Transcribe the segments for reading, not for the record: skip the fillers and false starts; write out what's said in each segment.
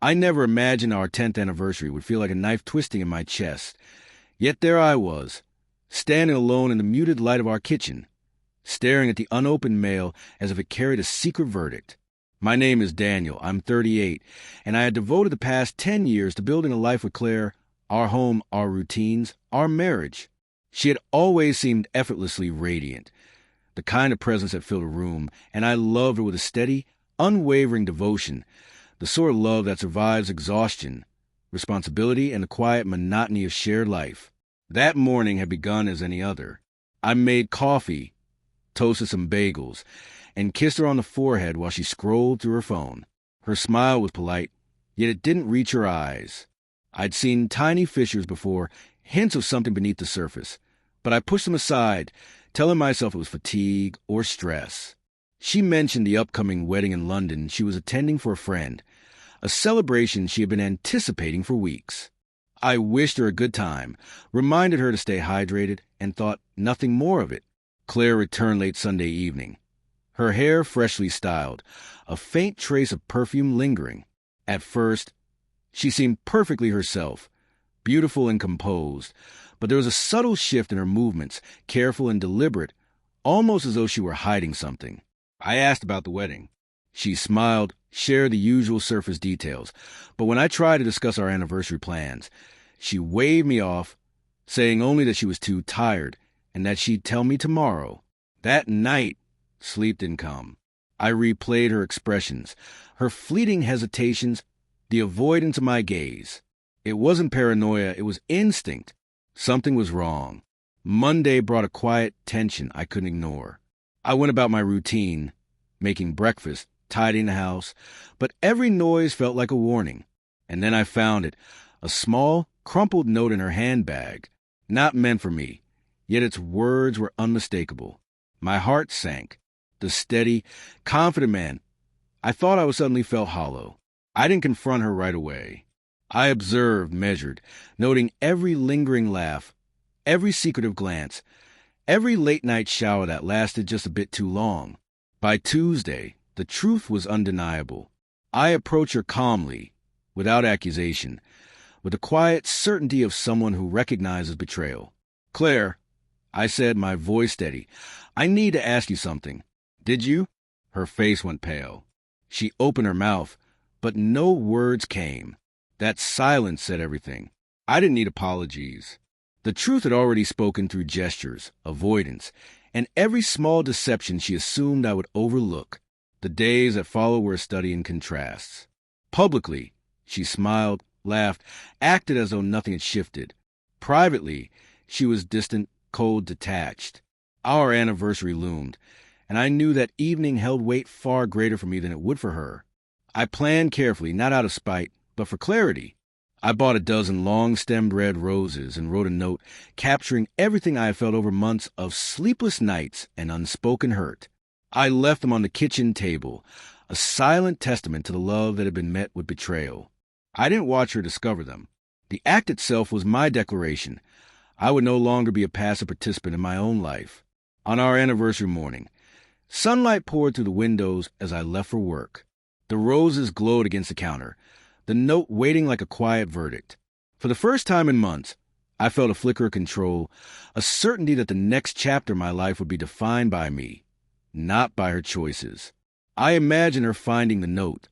I never imagined our 10th anniversary would feel like a knife twisting in my chest. Yet there I was, standing alone in the muted light of our kitchen, staring at the unopened mail as if it carried a secret verdict. My name is Daniel. I'm 38, and I had devoted the past 10 years to building a life with Claire, our home, our routines, our marriage. She had always seemed effortlessly radiant, the kind of presence that filled a room, and I loved her with a steady, unwavering devotion, the sort of love that survives exhaustion, responsibility, and the quiet monotony of shared life. That morning had begun as any other. I made coffee, toasted some bagels, and kissed her on the forehead while she scrolled through her phone. Her smile was polite, yet it didn't reach her eyes. I'd seen tiny fissures before, hints of something beneath the surface, but I pushed them aside, telling myself it was fatigue or stress. She mentioned the upcoming wedding in London she was attending for a friend, a celebration she had been anticipating for weeks. I wished her a good time, reminded her to stay hydrated, and thought nothing more of it. Claire returned late Sunday evening, her hair freshly styled, a faint trace of perfume lingering. At first, she seemed perfectly herself, beautiful and composed, but there was a subtle shift in her movements, careful and deliberate, almost as though she were hiding something. I asked about the wedding. She smiled, shared the usual surface details, but when I tried to discuss our anniversary plans, she waved me off, saying only that she was too tired and that she'd tell me tomorrow. That night, sleep didn't come. I replayed her expressions, her fleeting hesitations, the avoidance of my gaze. It wasn't paranoia, it was instinct. Something was wrong. Monday brought a quiet tension I couldn't ignore. I went about my routine, making breakfast, tidying the house, but every noise felt like a warning. And then I found it, a small, crumpled note in her handbag, not meant for me, yet its words were unmistakable. My heart sank. The steady, confident man, I thought I was suddenly felt hollow. I didn't confront her right away. I observed, measured, noting every lingering laugh, every secretive glance, every late-night shower that lasted just a bit too long. By Tuesday, the truth was undeniable. I approached her calmly, without accusation, with the quiet certainty of someone who recognizes betrayal. "Claire," I said, my voice steady, "I need to ask you something." "Did you?" Her face went pale. She opened her mouth, but no words came. That silence said everything. I didn't need apologies. The truth had already spoken through gestures, avoidance, and every small deception she assumed I would overlook. The days that followed were a study in contrasts. Publicly, she smiled, laughed, acted as though nothing had shifted. Privately, she was distant, cold, detached. Our anniversary loomed, and I knew that evening held weight far greater for me than it would for her. I planned carefully, not out of spite, but for clarity. I bought a dozen long-stemmed red roses and wrote a note capturing everything I had felt over months of sleepless nights and unspoken hurt. I left them on the kitchen table, a silent testament to the love that had been met with betrayal. I didn't watch her discover them. The act itself was my declaration. I would no longer be a passive participant in my own life. On our anniversary morning, sunlight poured through the windows as I left for work. The roses glowed against the counter, the note waiting like a quiet verdict. For the first time in months, I felt a flicker of control, a certainty that the next chapter of my life would be defined by me, not by her choices. I imagined her finding the note,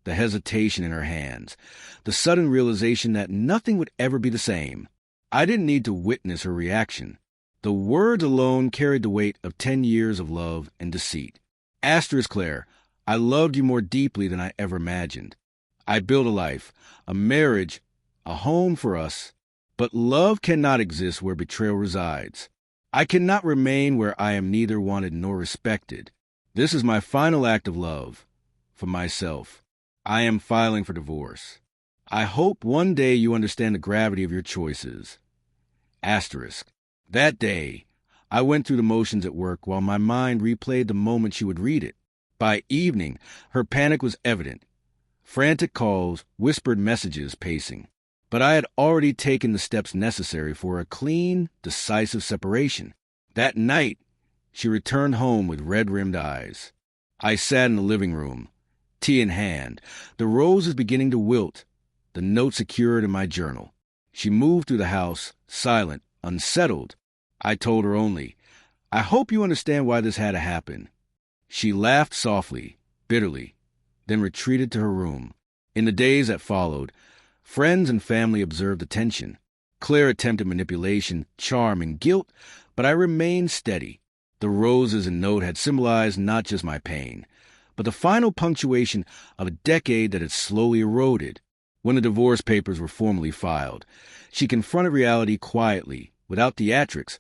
the hesitation in her hands, the sudden realization that nothing would ever be the same. I didn't need to witness her reaction. The words alone carried the weight of 10 years of love and deceit. Asterisk Claire, I loved you more deeply than I ever imagined. I built a life, a marriage, a home for us, but love cannot exist where betrayal resides. I cannot remain where I am neither wanted nor respected. This is my final act of love, for myself. I am filing for divorce. I hope one day you understand the gravity of your choices. Asterisk. That day, I went through the motions at work while my mind replayed the moment she would read it. By evening, her panic was evident. Frantic calls, whispered messages pacing. But I had already taken the steps necessary for a clean, decisive separation. That night, she returned home with red-rimmed eyes. I sat in the living room, tea in hand, the roses beginning to wilt, the note secured in my journal. She moved through the house, silent, unsettled. I told her only, "I hope you understand why this had to happen." She laughed softly, bitterly, then retreated to her room. In the days that followed, friends and family observed the tension. Claire attempted manipulation, charm, and guilt, but I remained steady. The roses and note had symbolized not just my pain, but the final punctuation of a decade that had slowly eroded. When the divorce papers were formally filed, she confronted reality quietly, without theatrics,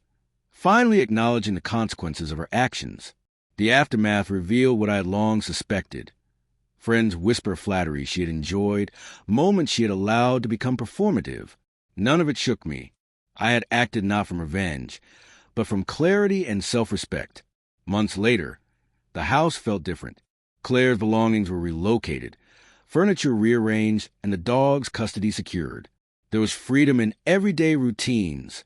finally acknowledging the consequences of her actions. The aftermath revealed what I had long suspected. Friends whisper flattery she had enjoyed, moments she had allowed to become performative. None of it shook me. I had acted not from revenge, but from clarity and self-respect. Months later, the house felt different. Claire's belongings were relocated, furniture rearranged, and the dog's custody secured. There was freedom in everyday routines.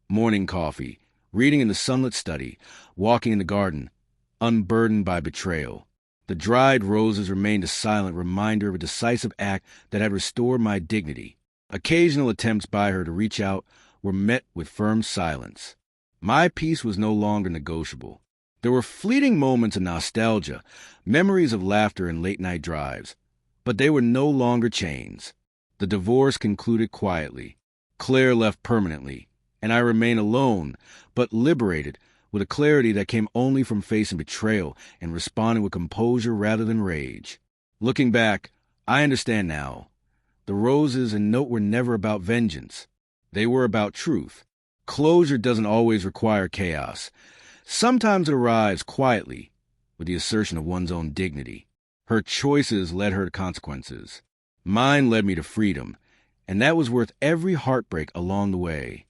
Morning coffee, reading in the sunlit study, walking in the garden, unburdened by betrayal. The dried roses remained a silent reminder of a decisive act that had restored my dignity. Occasional attempts by her to reach out were met with firm silence. My peace was no longer negotiable. There were fleeting moments of nostalgia, memories of laughter and late-night drives, but they were no longer chains. The divorce concluded quietly. Claire left permanently, and I remained alone, but liberated, with a clarity that came only from facing betrayal and responding with composure rather than rage. Looking back, I understand now. The roses and note were never about vengeance. They were about truth. Closure doesn't always require chaos. Sometimes it arrives quietly, with the assertion of one's own dignity. Her choices led her to consequences. Mine led me to freedom, and that was worth every heartbreak along the way.